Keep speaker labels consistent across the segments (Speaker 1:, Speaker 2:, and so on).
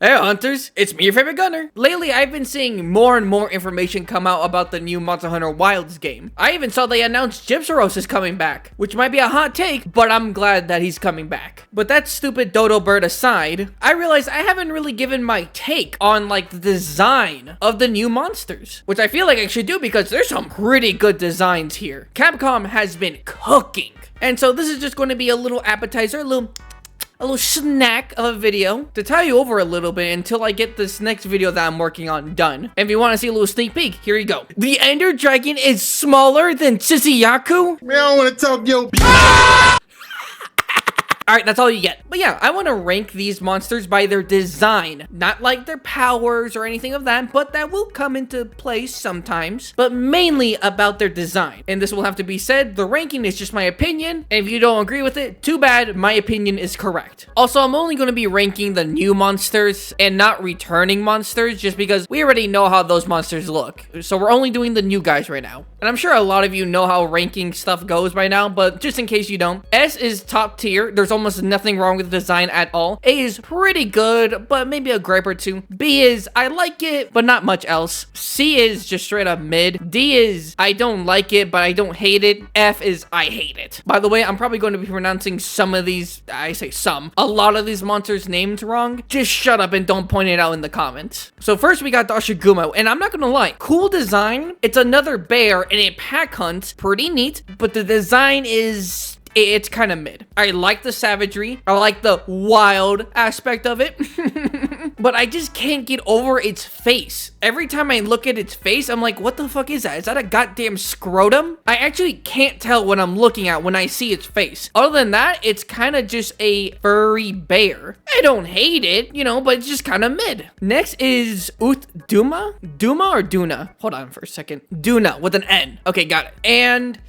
Speaker 1: Hey hunters, it's me, your favorite gunner. Lately, I've been seeing more and more information come out about the new Monster Hunter Wilds game. I even saw they announced Gypsaros is coming back, which might be a hot take, but I'm glad that he's coming back. But that stupid dodo bird aside, I realized I haven't really given my take on like the design of the new monsters, which I feel like I should do because there's some pretty good designs here. Capcom has been cooking. And so this is just going to be a little appetizer, a little snack of a video to tie you over a little bit until I get this next video that I'm working on done. And if you want to see a little sneak peek, here you go. The Ender Dragon is smaller than Chichiyaku?
Speaker 2: Man, I don't want to talk yo.
Speaker 1: Alright, that's all you get. But yeah, I want to rank these monsters by their design. Not like their powers or anything of that, but that will come into play sometimes. But mainly about their design. And this will have to be said, the ranking is just my opinion. And if you don't agree with it, too bad, my opinion is correct. Also, I'm only going to be ranking the new monsters and not returning monsters just because we already know how those monsters look. So we're only doing the new guys right now. And I'm sure a lot of you know how ranking stuff goes by now, but just in case you don't, S is top tier. There's almost nothing wrong with the design at all. A is pretty good, but maybe a gripe or two. B is I like it, but not much else. C is just straight up mid. D is I don't like it, but I don't hate it. F is I hate it. By the way, I'm probably going to be pronouncing some of these, I say some, a lot of these monsters' names wrong. Just shut up and don't point it out in the comments. So first we got Doshaguma, and I'm not gonna lie, cool design. It's another bear and it pack hunts, pretty neat, but the design is... it's kind of mid. I like the savagery. I like the wild aspect of it. But I just can't get over its face. Every time I look at its face, I'm like, what the fuck is that? Is that a goddamn scrotum? I actually can't tell what I'm looking at when I see its face. Other than that, it's kind of just a furry bear. I don't hate it, you know, but it's just kind of mid. Next is Uth Duna? Duma or Duna? Hold on for a second. Duna with an N. Okay, got it. And...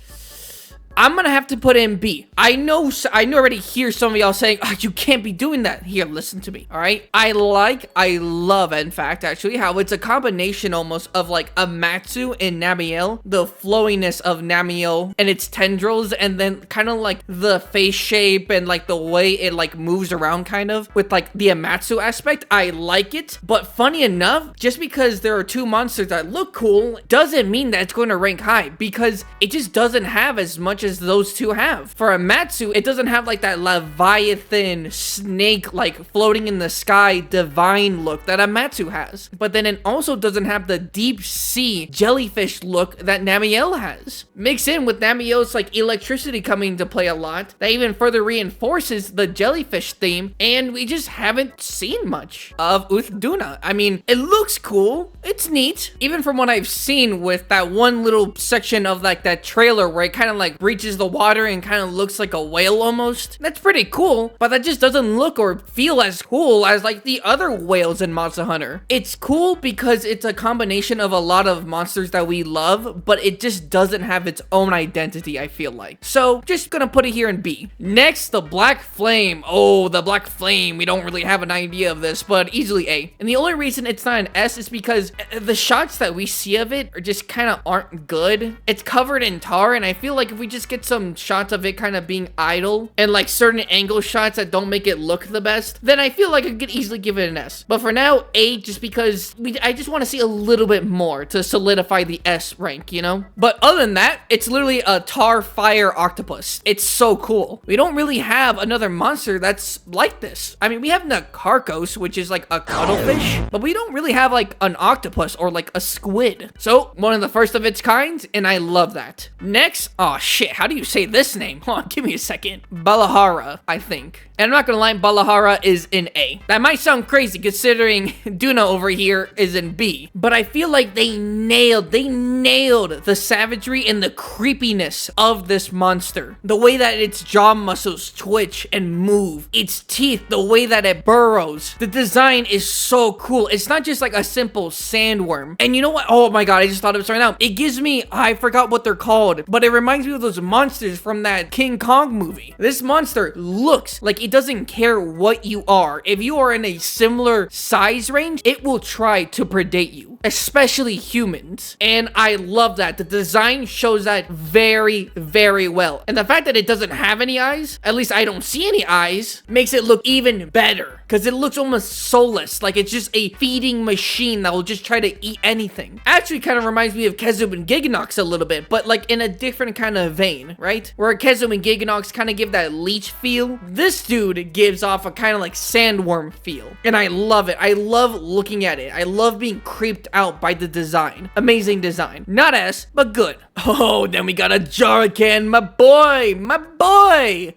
Speaker 1: I'm gonna have to put in B. I know already hear some of y'all saying, oh, you can't be doing that. Here, listen to me, all right? I love, in fact, actually, how it's a combination almost of like Amatsu and Namiel, the flowiness of Namiel and its tendrils, and then kind of like the face shape and like the way it like moves around kind of with like the Amatsu aspect. I like it, but funny enough, just because there are two monsters that look cool doesn't mean that it's going to rank high because it just doesn't have as much as those two have. For Amatsu, it doesn't have like that Leviathan snake like floating in the sky divine look that Amatsu has. But then it also doesn't have the deep sea jellyfish look that Namiel has. Mix in with Namiel's like electricity coming to play a lot, that even further reinforces the jellyfish theme, and we just haven't seen much of Uth Duna. I mean, it looks cool, it's neat, even from what I've seen with that one little section of like that trailer where it kind of like reaches the water and kind of looks like a whale almost. That's pretty cool, but that just doesn't look or feel as cool as like the other whales in Monster Hunter. It's cool because it's a combination of a lot of monsters that we love, but it just doesn't have its own identity, I feel like. So just gonna put it here in B. Next, the Black Flame. Oh, the Black Flame. We don't really have an idea of this, but easily A. And the only reason it's not an S is because the shots that we see of it are just kind of aren't good. It's covered in tar, and I feel like if we just get some shots of it kind of being idle and like certain angle shots that don't make it look the best, then I feel like I could easily give it an S. But for now, A, just because I just want to see a little bit more to solidify the S rank, you know? But other than that, it's literally a tar fire octopus. It's so cool. We don't really have another monster that's like this. I mean, we have Nakarkos, which is like a cuttlefish, but we don't really have like an octopus or like a squid. So one of the first of its kind, and I love that. Next, oh shit, how do you say this name? Hold on, give me a second. Balahara, I think. And I'm not gonna lie, Balahara is in A. That might sound crazy considering Duna over here is in B, but I feel like they nailed the savagery and the creepiness of this monster. The way that its jaw muscles twitch and move, its teeth, the way that it burrows. The design is so cool. It's not just like a simple sandworm. And you know what? Oh my god, I just thought of this right now. It gives me, I forgot what they're called, but it reminds me of those monsters from that King Kong movie. This monster looks like it doesn't care what you are. If you are in a similar size range, it will try to predate you. especially humans. And I love that. The design shows that very, very well. And the fact that it doesn't have any eyes, at least I don't see any eyes, makes it look even better. Because it looks almost soulless, like it's just a feeding machine that will just try to eat anything. Actually kind of reminds me of Khezu and Giganox a little bit, but like in a different kind of vein, right? Where Khezu and Giganox kind of give that leech feel, this dude gives off a kind of like sandworm feel. And I love it. I love looking at it. I love being creeped out by the design. Amazing design. Not S, but good. Oh, then we got a Ajaran, my boy.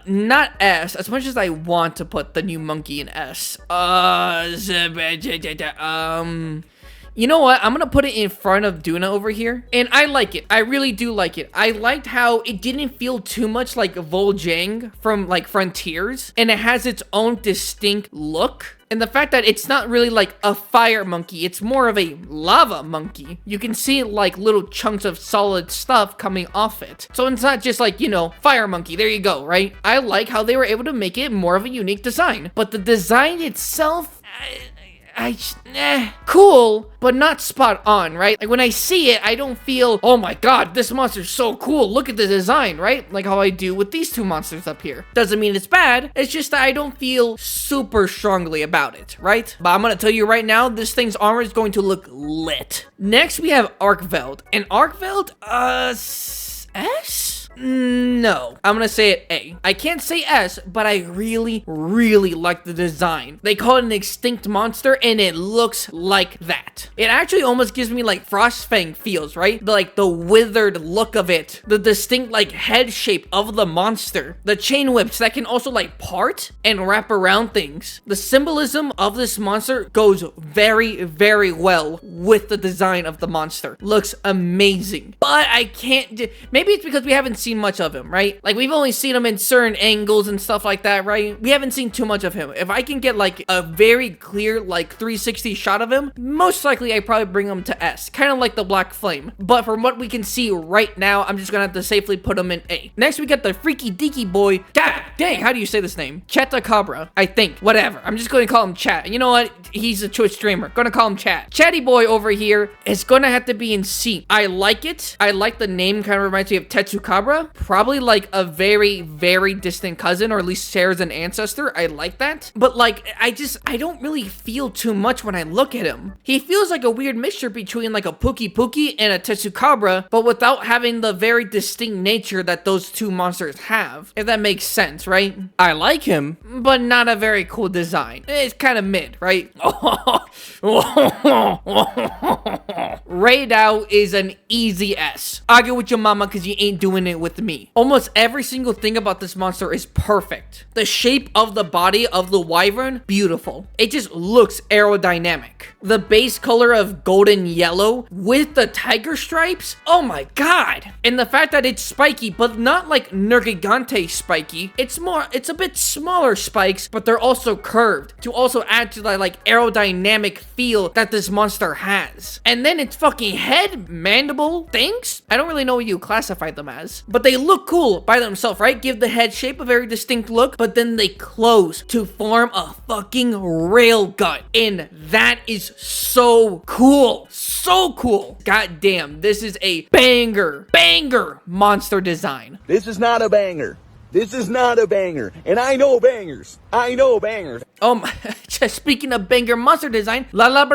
Speaker 1: Not S, as much as I want to put the new monkey in S. You know what? I'm gonna put it in front of Duna over here. And I like it. I really do like it. I liked how it didn't feel too much like Vol'jang from like Frontiers. And it has its own distinct look. And the fact that it's not really like a fire monkey, it's more of a lava monkey. You can see like little chunks of solid stuff coming off it. So it's not just like, you know, fire monkey, there you go, right? I like how they were able to make it more of a unique design. But the design itself, cool, but not spot on, right? Like when I see it, I don't feel, oh my god, this monster's so cool. Look at the design, right? Like how I do with these two monsters up here. Doesn't mean it's bad. It's just that I don't feel super strongly about it, right? But I'm gonna tell you right now, this thing's armor is going to look lit. Next, we have Arkveld. And Arkveld, S? No, I'm gonna say it A. I can't say S, but I really, really like the design. They call it an extinct monster, and it looks like that. It actually almost gives me like Frostfang feels, right? Like the withered look of it, the distinct like head shape of the monster, the chain whips that can also like part and wrap around things. The symbolism of this monster goes very, very well with the design of the monster. Looks amazing, but I can't, maybe it's because we haven't seen much of him, right? Like we've only seen him in certain angles and stuff like that, right? We haven't seen too much of him. If I can get like a very clear like 360 shot of him, most likely I probably bring him to S, kind of like the Black Flame. But from what we can see right now, I'm just gonna have to safely put him in A. Next we got the freaky deaky boy. God dang, how do you say this name? Chatacabra, I think. Whatever, I'm just going to call him Chat. And you know what? He's a Twitch streamer. Gonna call him Chat. Chatty boy over here is gonna have to be in C. I like it. I like the name, kind of reminds me of Chatacabra. Probably like a very, very distant cousin, or at least shares an ancestor. I like that. But like, I don't really feel too much when I look at him. He feels like a weird mixture between like a Pookie and a Chatacabra, but without having the very distinct nature that those two monsters have. If that makes sense, right? I like him, but not a very cool design. It's kind of mid, right? Raid out is an easy S. Argue with your mama because you ain't doing it with me. Almost every single thing about this monster is perfect. The shape of the body of the Wyvern, beautiful. It just looks aerodynamic. The base color of golden yellow with the tiger stripes, oh my god. And the fact that it's spiky, but not like Nergigante spiky. It's a bit smaller spikes, but they're also curved to also add to the like aerodynamic feel that this monster has. And then its fucking head, mandible things, I don't really know what you classify them as, but they look cool by themselves, right? Give the head shape a very distinct look, but then they close to form a fucking rail gut. And that is so cool. So cool. God damn, this is a banger monster design.
Speaker 2: This is not a banger. This is not a banger. And I know bangers. I know bangers.
Speaker 1: Just speaking of banger monster design, Lala.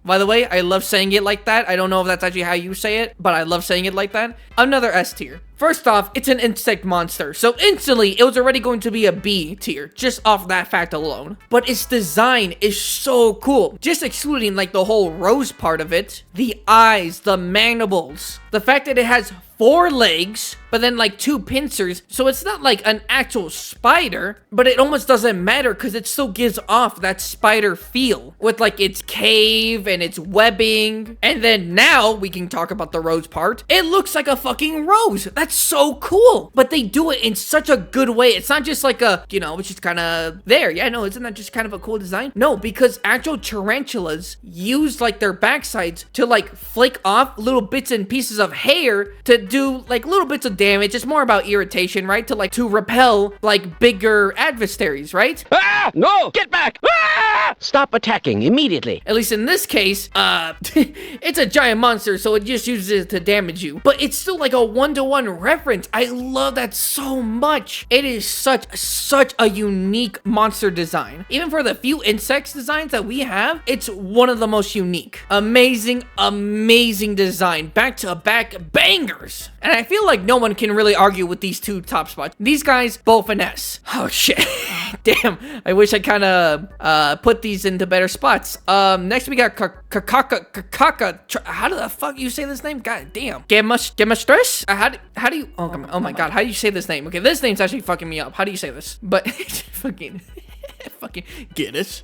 Speaker 1: By the way, I love saying it like that. I don't know if that's actually how you say it, but I love saying it like that. Another S tier. First off, it's an insect monster, so instantly it was already going to be a B tier, just off that fact alone. But its design is so cool. Just excluding like the whole rose part of it, the eyes, the mandibles, the fact that it has 4 legs, but then like 2 pincers, so it's not like an actual spider, but it almost doesn't matter because it still gives off that spider feel with like its cave and its webbing. And then now we can talk about the rose part. It looks like a fucking rose. That's so cool. But they do it in such a good way. It's not just like a, you know, it's just kind of there. Yeah, no, isn't that just kind of a cool design? No, because actual tarantulas use like their backsides to like flake off little bits and pieces of hair to do like little bits of damage. It's more about irritation, right? To repel like bigger adversaries, right?
Speaker 2: Ah! No! Get back! Ah!
Speaker 3: Stop attacking immediately.
Speaker 1: At least in this case, it's a giant monster, so it just uses it to damage you. But it's still like a one-to-one reference. I love that so much. It is such a unique monster design. Even for the few insects designs that we have, it's one of the most unique. Amazing design. Back-to-back bangers. And I feel like no one can really argue with these two top spots. These guys, both finesse. Oh, shit. Damn. I wish I kind of put these into better spots. Next we got Kakaka. How the fuck you say this name? God damn. Quematrice? How do you? Oh my god. How do you say this name? Okay, this name's actually fucking me up. How do you say this? But fucking get it.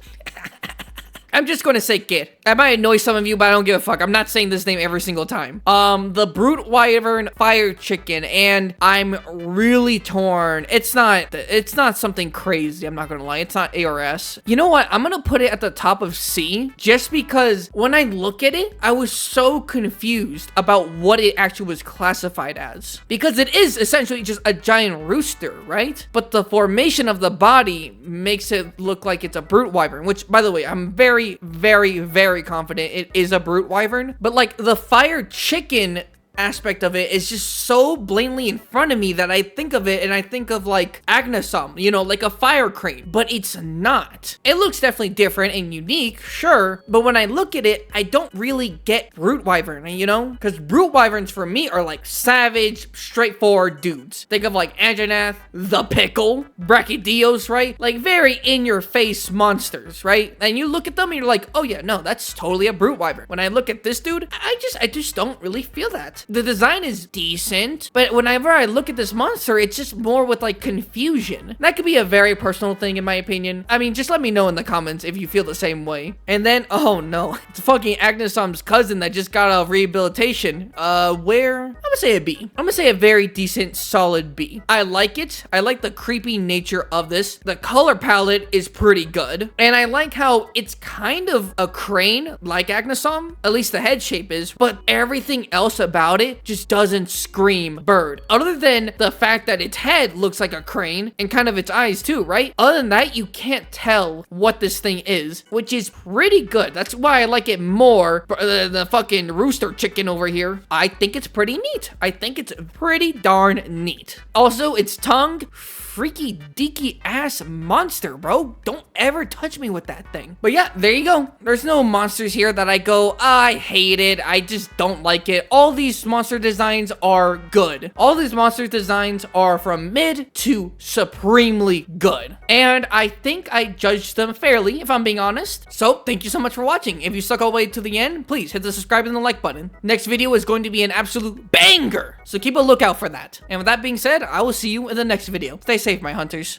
Speaker 1: I'm just gonna say Git. I might annoy some of you, but I don't give a fuck. I'm not saying this name every single time. The Brute Wyvern Fire Chicken, and I'm really torn. It's not something crazy, I'm not gonna lie. It's not ARS. You know what? I'm gonna put it at the top of C, just because when I look at it, I was so confused about what it actually was classified as. Because it is essentially just a giant rooster, right? But the formation of the body makes it look like it's a Brute Wyvern, which, by the way, I'm very confident it is a Brute Wyvern. But like the Fire Chicken aspect of it is just so blatantly in front of me that I think of it and I think of like Agnesum, you know, like a fire crane, but it's not. It looks definitely different and unique, sure, but when I look at it, I don't really get Brute Wyvern, you know, because Brute Wyverns for me are like savage, straightforward dudes. Think of like Ajaran, the Pickle, Brachydios, right? Like very in-your-face monsters, right? And you look at them and you're like, oh yeah, no, that's totally a Brute Wyvern. When I look at this dude, I just don't really feel that. The design is decent, but whenever I look at this monster, it's just more with like confusion. That could be a very personal thing in my opinion. I mean, just let me know in the comments if you feel the same way. And then, oh no, it's fucking Agnesum's cousin that just got out of rehabilitation. Where? I'm gonna say a B. I'm gonna say a very decent, solid B. I like it. I like the creepy nature of this. The color palette is pretty good. And I like how it's kind of a crane like Agnesum, at least the head shape is, but everything else about it just doesn't scream bird. Other than the fact that its head looks like a crane and kind of its eyes too, right? Other than that, you can't tell what this thing is, which is pretty good. That's why I like it more than the fucking rooster chicken over here. I think it's pretty neat. I think it's pretty darn neat. Also, its tongue, freaky deaky ass monster, bro. Don't ever touch me with that thing. But yeah, there you go. There's no monsters here that I go, I hate it. I just don't like it. All these monster designs are good. All these monster designs are from mid to supremely good. And I think I judged them fairly, if I'm being honest. So thank you so much for watching. If you stuck all the way to the end, please hit the subscribe and the like button. Next video is going to be an absolute banger. So keep a lookout for that. And with that being said, I will see you in the next video. Stay safe, my hunters.